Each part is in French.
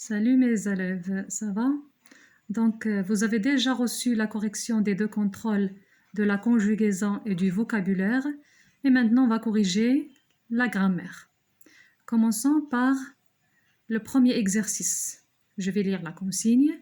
Salut mes élèves, ça va? Donc, vous avez déjà reçu la correction des deux contrôles de la conjugaison et du vocabulaire. Et maintenant, on va corriger la grammaire. Commençons par le premier exercice. Je vais lire la consigne.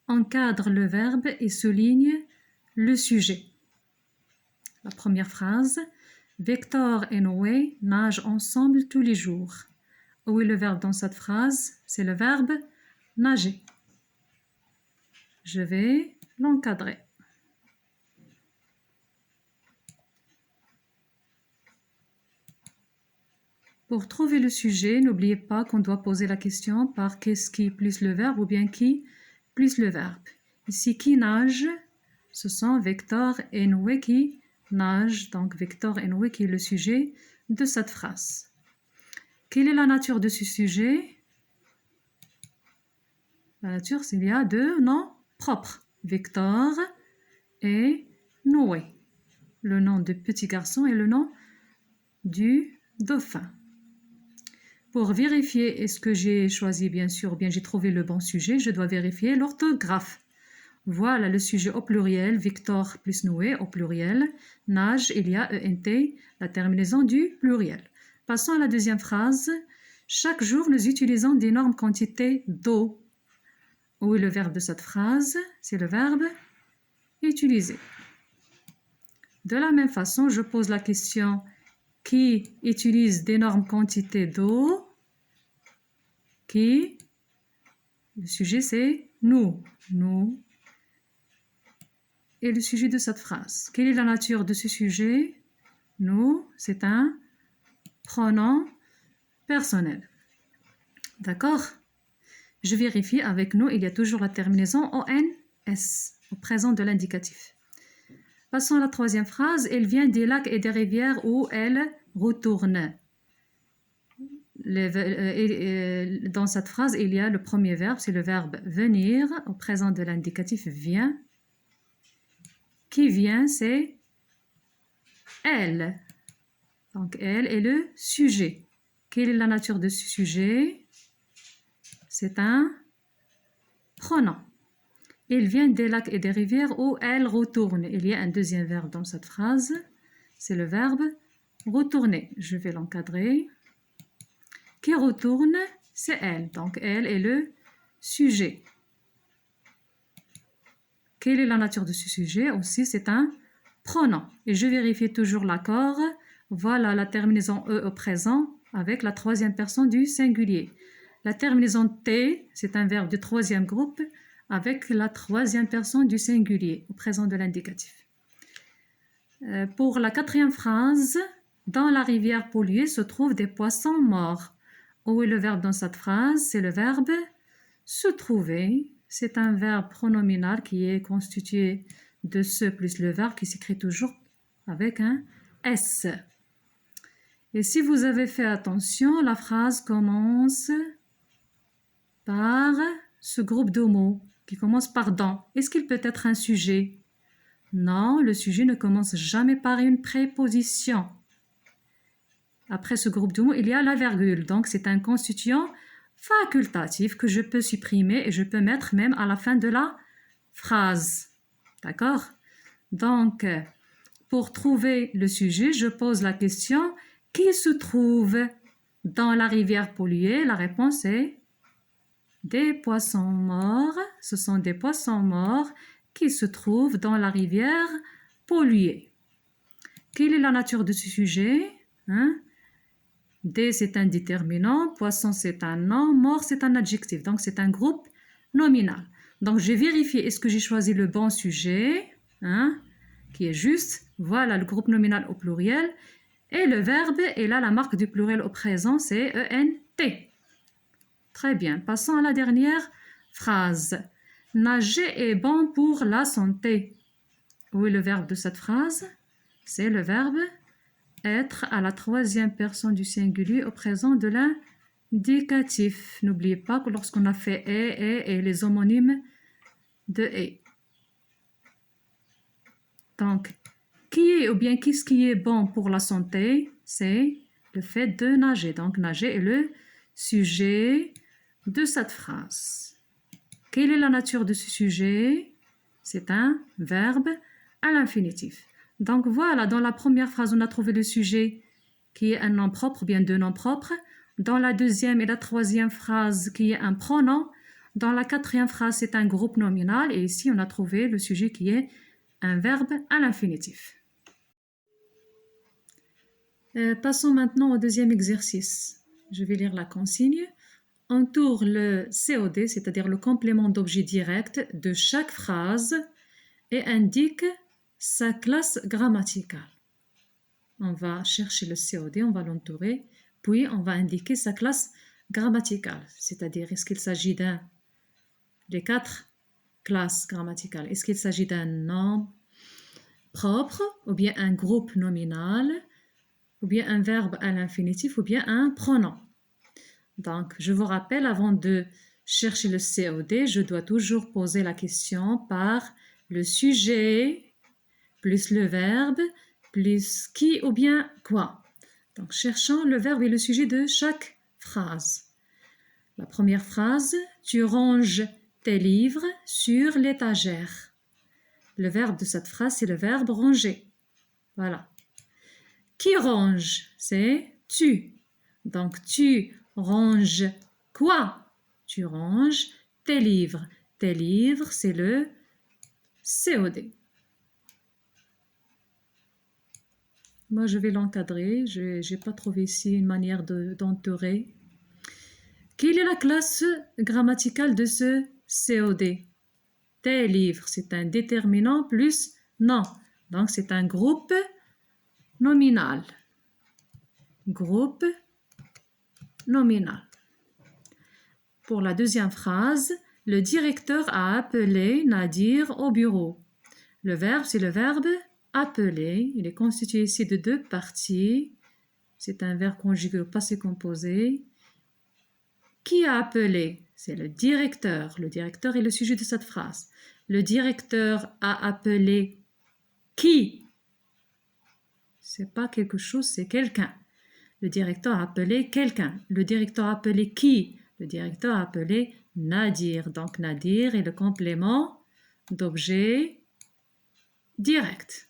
Encadre le verbe et souligne le sujet. La première phrase. Victor et Noé nagent ensemble tous les jours. Où est le verbe dans cette phrase? C'est le verbe nager. Je vais l'encadrer. Pour trouver le sujet, n'oubliez pas qu'on doit poser la question par qu'est-ce qui plus le verbe ou bien qui plus le verbe. Ici, qui nage, ce sont Victor et Noé qui nagent. Donc, Victor et Noé qui est le sujet de cette phrase. Quelle est la nature de ce sujet? La nature, c'est qu'il y a deux noms propres. Victor et Noé. Le nom du petit garçon et le nom du dauphin. Pour vérifier est-ce que j'ai choisi, bien sûr, ou bien j'ai trouvé le bon sujet, je dois vérifier l'orthographe. Voilà le sujet au pluriel, Victor plus Noé au pluriel. Nage, il y a ENT, la terminaison du pluriel. Passons à la deuxième phrase. Chaque jour, nous utilisons d'énormes quantités d'eau. Où est le verbe de cette phrase? C'est le verbe utiliser. De la même façon, je pose la question qui utilise d'énormes quantités d'eau? Qui? Le sujet, c'est nous. Nous. Et le sujet de cette phrase. Quelle est la nature de ce sujet? Nous, c'est un pronom personnel. D'accord? Je vérifie avec nous, il y a toujours la terminaison ONS, au présent de l'indicatif. Passons à la troisième phrase. Elle vient des lacs et des rivières où elle retourne. Dans cette phrase, il y a le premier verbe, c'est le verbe venir, au présent de l'indicatif vient. Qui vient, c'est elle. Donc, elle est le sujet. Quelle est la nature de ce sujet? C'est un pronom. Il vient des lacs et des rivières où elle retourne. Il y a un deuxième verbe dans cette phrase. C'est le verbe retourner. Je vais l'encadrer. Qui retourne, c'est elle. Donc, elle est le sujet. Quelle est la nature de ce sujet? Aussi, c'est un pronom. Et je vérifie toujours l'accord. Voilà la terminaison E au présent avec la troisième personne du singulier. La terminaison T, c'est un verbe du troisième groupe avec la troisième personne du singulier au présent de l'indicatif. Pour la quatrième phrase, dans la rivière polluée se trouvent des poissons morts. Où est le verbe dans cette phrase? C'est le verbe se trouver. C'est un verbe pronominal qui est constitué de ce plus le verbe qui s'écrit toujours avec un S. Et si vous avez fait attention, la phrase commence par ce groupe de mots qui commence par dans. Est-ce qu'il peut être un sujet? Non, le sujet ne commence jamais par une préposition. Après ce groupe de mots, il y a la virgule. Donc, c'est un constituant facultatif que je peux supprimer et je peux mettre même à la fin de la phrase. D'accord? Donc, pour trouver le sujet, je pose la question « Qui se trouve dans la rivière polluée ?» La réponse est « Des poissons morts. » Ce sont des poissons morts qui se trouvent dans la rivière polluée. Quelle est la nature de ce sujet? Des, c'est un déterminant, poisson, c'est un nom, mort, c'est un adjectif. Donc, c'est un groupe nominal. Donc, j'ai vérifié est-ce que j'ai choisi le bon sujet, qui est juste. Voilà le groupe nominal au pluriel. Et le verbe, et là, la marque du pluriel au présent, c'est ENT. Très bien. Passons à la dernière phrase. Nager est bon pour la santé. Où est le verbe de cette phrase? C'est le verbe être à la troisième personne du singulier au présent de l'indicatif. N'oubliez pas que lorsqu'on a fait et les homonymes de et. Donc, qui est ou bien qu'est-ce qui est bon pour la santé? C'est le fait de nager. Donc, nager est le sujet de cette phrase. Quelle est la nature de ce sujet? C'est un verbe à l'infinitif. Donc voilà, dans la première phrase, on a trouvé le sujet qui est un nom propre, ou bien deux noms propres. Dans la deuxième et la troisième phrase, qui est un pronom. Dans la quatrième phrase, c'est un groupe nominal. Et ici, on a trouvé le sujet qui est un verbe à l'infinitif. Passons maintenant au deuxième exercice. Je vais lire la consigne. Entoure le COD, c'est-à-dire le complément d'objet direct de chaque phrase et indique sa classe grammaticale. On va chercher le COD, on va l'entourer, puis on va indiquer sa classe grammaticale, c'est-à-dire est-ce qu'il s'agit des 4 classes grammaticales. Est-ce qu'il s'agit d'un nom propre, ou bien un groupe nominal, ou bien un verbe à l'infinitif, ou bien un pronom. Donc, je vous rappelle, avant de chercher le COD, je dois toujours poser la question par le sujet, plus le verbe, plus qui ou bien quoi. Donc, cherchons le verbe et le sujet de chaque phrase. La première phrase, tu ranges tes livres sur l'étagère. Le verbe de cette phrase, c'est le verbe ranger. Voilà. Qui range? C'est tu. Donc, tu ranges quoi? Tu ranges tes livres. Tes livres, c'est le COD. Moi, je vais l'encadrer. Je n'ai pas trouvé ici une manière d'entourer. Quelle est la classe grammaticale de ce COD? Tes livres, c'est un déterminant plus non. Donc, c'est un groupe nominal. Groupe nominal. Pour la deuxième phrase, le directeur a appelé Nadir au bureau. Le verbe, c'est le verbe appeler. Il est constitué ici de 2 parties. C'est un verbe conjugué au passé composé. Qui a appelé? C'est le directeur. Le directeur est le sujet de cette phrase. Le directeur a appelé qui? C'est pas quelque chose, c'est quelqu'un. Le directeur a appelé quelqu'un. Le directeur a appelé qui? Le directeur a appelé Nadir. Donc Nadir est le complément d'objet direct.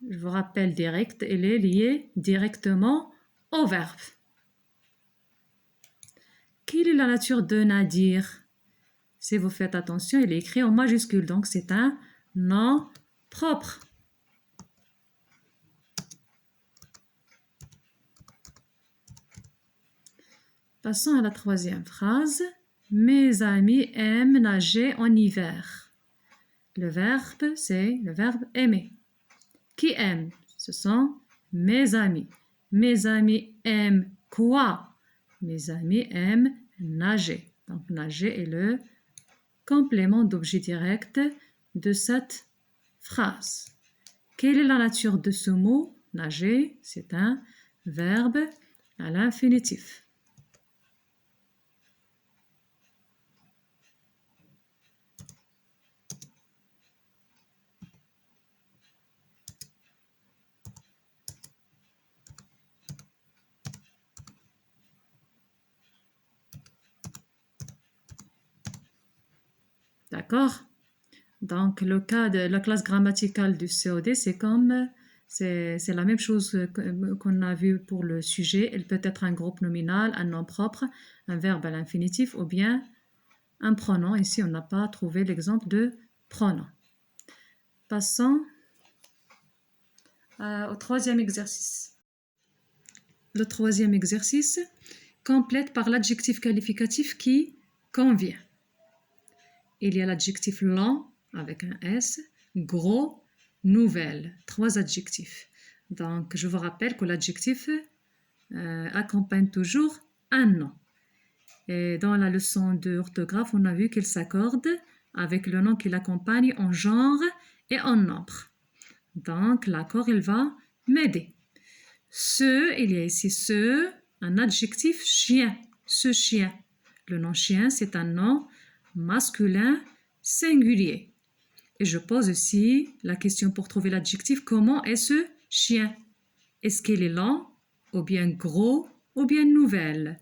Je vous rappelle, direct, elle est liée directement au verbe. Quelle est la nature de Nadir? Si vous faites attention, il est écrit en majuscule, donc c'est un nom propre. Passons à la troisième phrase. Mes amis aiment nager en hiver. Le verbe, c'est le verbe aimer. Qui aime? Ce sont mes amis. Mes amis aiment quoi? Mes amis aiment nager. Donc, nager est le complément d'objet direct de cette phrase. Quelle est la nature de ce mot? Nager, c'est un verbe à l'infinitif. D'accord? Donc, le cas de la classe grammaticale du COD, c'est la même chose qu'on a vu pour le sujet. Elle peut être un groupe nominal, un nom propre, un verbe à l'infinitif ou bien un pronom. Ici, on n'a pas trouvé l'exemple de pronom. Passons au troisième exercice. Le troisième exercice complète par l'adjectif qualificatif qui convient. Il y a l'adjectif lent avec un S, gros, nouvelle, 3 adjectifs. Donc, je vous rappelle que l'adjectif accompagne toujours un nom. Et dans la leçon d'orthographe, on a vu qu'il s'accorde avec le nom qui l'accompagne en genre et en nombre. Donc, l'accord, il va m'aider. Il y a ici un adjectif chien, ce chien. Le nom chien, c'est un nom masculin singulier. Et je pose aussi la question pour trouver l'adjectif, comment est ce chien? Est-ce qu'il est lent, ou bien gros, ou bien nouvelle?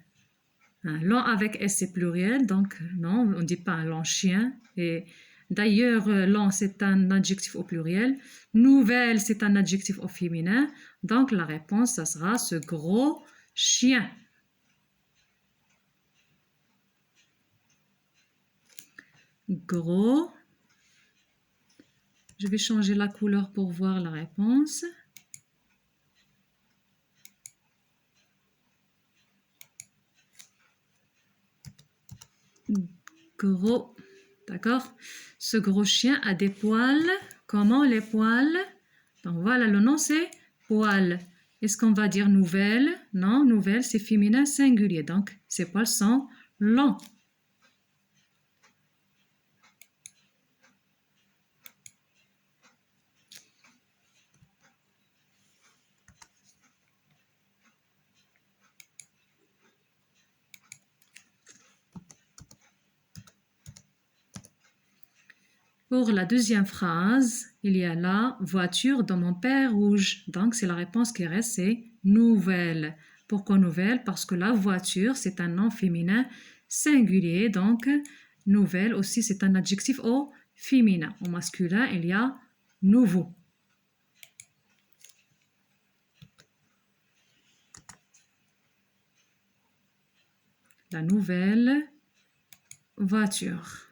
Un long avec S c'est pluriel, donc non, on ne dit pas un long chien. Et d'ailleurs, long c'est un adjectif au pluriel. Nouvelle c'est un adjectif au féminin. Donc la réponse, ça sera ce gros chien. Gros. Je vais changer la couleur pour voir la réponse. Gros, d'accord? Ce gros chien a des poils. Comment les poils? Donc voilà, le nom c'est poils. Est-ce qu'on va dire nouvelle? Non, nouvelle c'est féminin singulier. Donc ces poils sont longs. Pour la deuxième phrase, il y a la voiture dans mon père rouge. Donc, c'est la réponse qui reste, c'est nouvelle. Pourquoi nouvelle? Parce que la voiture, c'est un nom féminin singulier. Donc, nouvelle aussi, c'est un adjectif au féminin. Au masculin, il y a nouveau. La nouvelle voiture.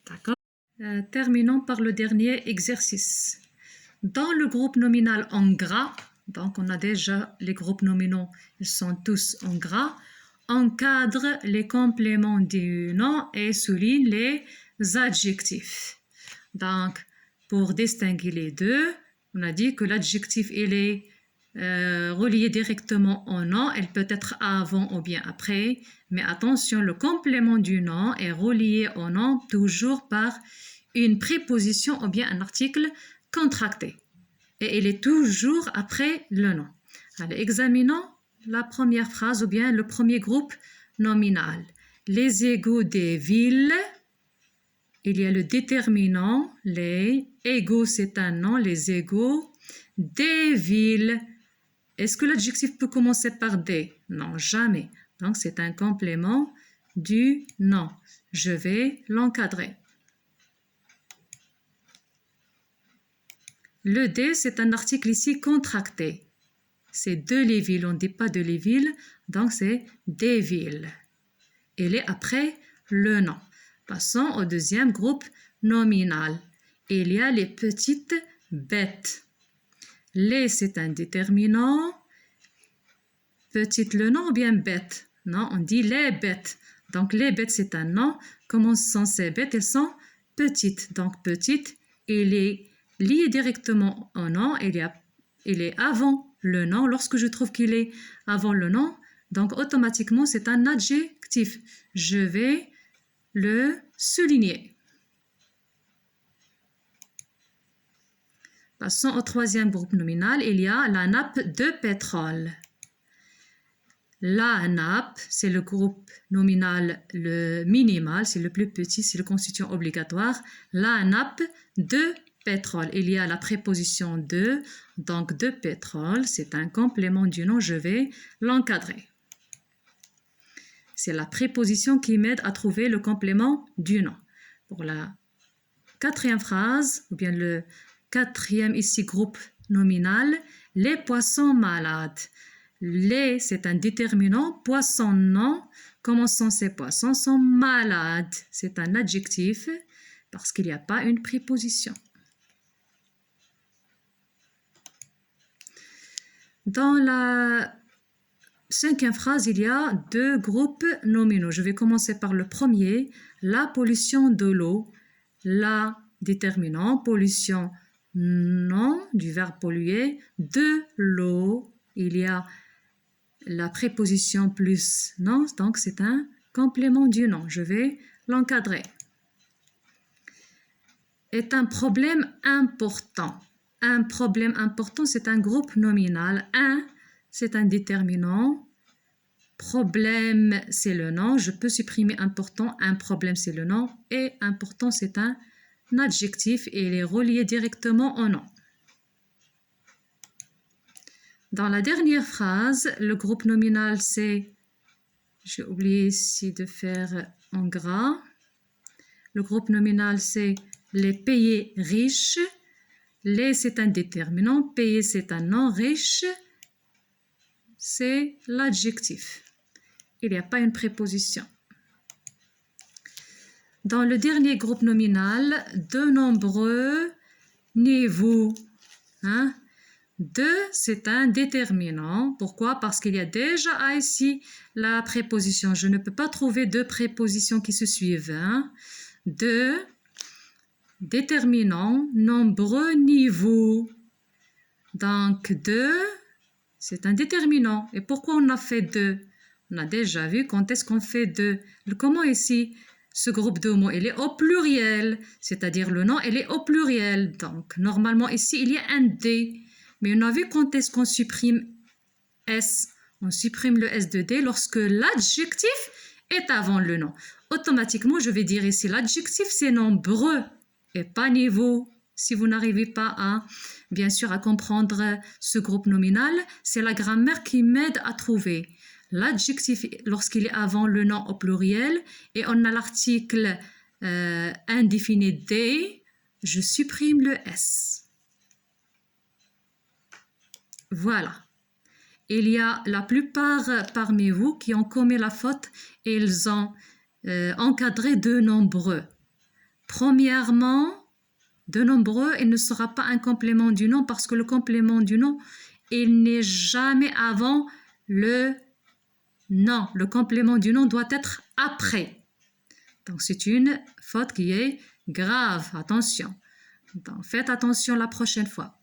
D'accord. Terminons par le dernier exercice. Dans le groupe nominal en gras, donc on a déjà les groupes nominaux, ils sont tous en gras, encadre les compléments du nom et souligne les adjectifs. Donc, pour distinguer les deux, on a dit que l'adjectif, il est relié directement au nom, elle peut être avant ou bien après, mais attention, le complément du nom est relié au nom toujours par une préposition ou bien un article contracté. Et il est toujours après le nom. Alors, examinons la première phrase ou bien le premier groupe nominal. Les égouts des villes. Il y a le déterminant, les égouts, c'est un nom, les égouts des villes. Est-ce que l'adjectif peut commencer par des? Non, jamais. Donc, c'est un complément du nom. Je vais l'encadrer. Le D, c'est un article ici contracté. C'est de les villes, on ne dit pas de les villes, donc c'est des villes. Il est après le nom. Passons au deuxième groupe nominal. Il y a les petites bêtes. Les, c'est un déterminant. Petite, le nom ou bien bête? Non, on dit les bêtes. Donc les bêtes, c'est un nom. Comment sont ces bêtes? Elles sont petites. Donc petite, il est lié directement au nom. Il est avant le nom. Lorsque je trouve qu'il est avant le nom, donc automatiquement, c'est un adjectif. Je vais le souligner. Passons au troisième groupe nominal. Il y a la nappe de pétrole. La nappe, c'est le groupe nominal le minimal, c'est le plus petit, c'est le constituant obligatoire. La nappe de pétrole. Il y a la préposition de, donc de pétrole, c'est un complément du nom, je vais l'encadrer. C'est la préposition qui m'aide à trouver le complément du nom. Pour la quatrième phrase, ou bien le quatrième ici groupe nominal, les poissons malades. Les, c'est un déterminant, poisson non. Comment sont ces poissons? Sont malades. C'est un adjectif parce qu'il n'y a pas une préposition. Dans la cinquième phrase, il y a deux groupes nominaux. Je vais commencer par le premier, la pollution de l'eau. La déterminant, pollution non, du verbe polluer. De l'eau, il y a la préposition plus non, donc c'est un complément du nom. Je vais l'encadrer. Est un problème important. Un problème important, c'est un groupe nominal. Un, c'est un déterminant. Problème, c'est le nom. Je peux supprimer important. Un problème, c'est le nom. Et important, c'est un adjectif et il est relié directement au nom. Dans la dernière phrase, le groupe nominal c'est, j'ai oublié ici de faire en gras, le groupe nominal c'est les payés riches, les c'est un déterminant, payé c'est un non riche, c'est l'adjectif. Il n'y a pas une préposition. Dans le dernier groupe nominal, de nombreux niveaux. Hein? De, c'est un déterminant. Pourquoi? Parce qu'il y a déjà ici la préposition. Je ne peux pas trouver deux prépositions qui se suivent. Hein? De, déterminant, nombreux niveaux. Donc, de, c'est un déterminant. Et pourquoi on a fait de? On a déjà vu quand est-ce qu'on fait de. Comment ici? Ce groupe de mots, il est au pluriel, c'est-à-dire le nom, il est au pluriel. Donc, normalement, ici, il y a un D. Mais on a vu quand est-ce qu'on supprime S. On supprime le S de D lorsque l'adjectif est avant le nom. Automatiquement, je vais dire ici, l'adjectif, c'est nombreux et pas niveau. Si vous n'arrivez pas à, bien sûr, à comprendre ce groupe nominal, c'est la grammaire qui m'aide à trouver. L'adjectif, lorsqu'il est avant le nom au pluriel, et on a l'article indéfini des, je supprime le S. Voilà. Il y a la plupart parmi vous qui ont commis la faute et ils ont encadré de nombreux. Premièrement, de nombreux, il ne sera pas un complément du nom parce que le complément du nom, il n'est jamais avant le nom. Le complément du nom doit être après. Donc, c'est une faute qui est grave. Attention. Donc, faites attention la prochaine fois.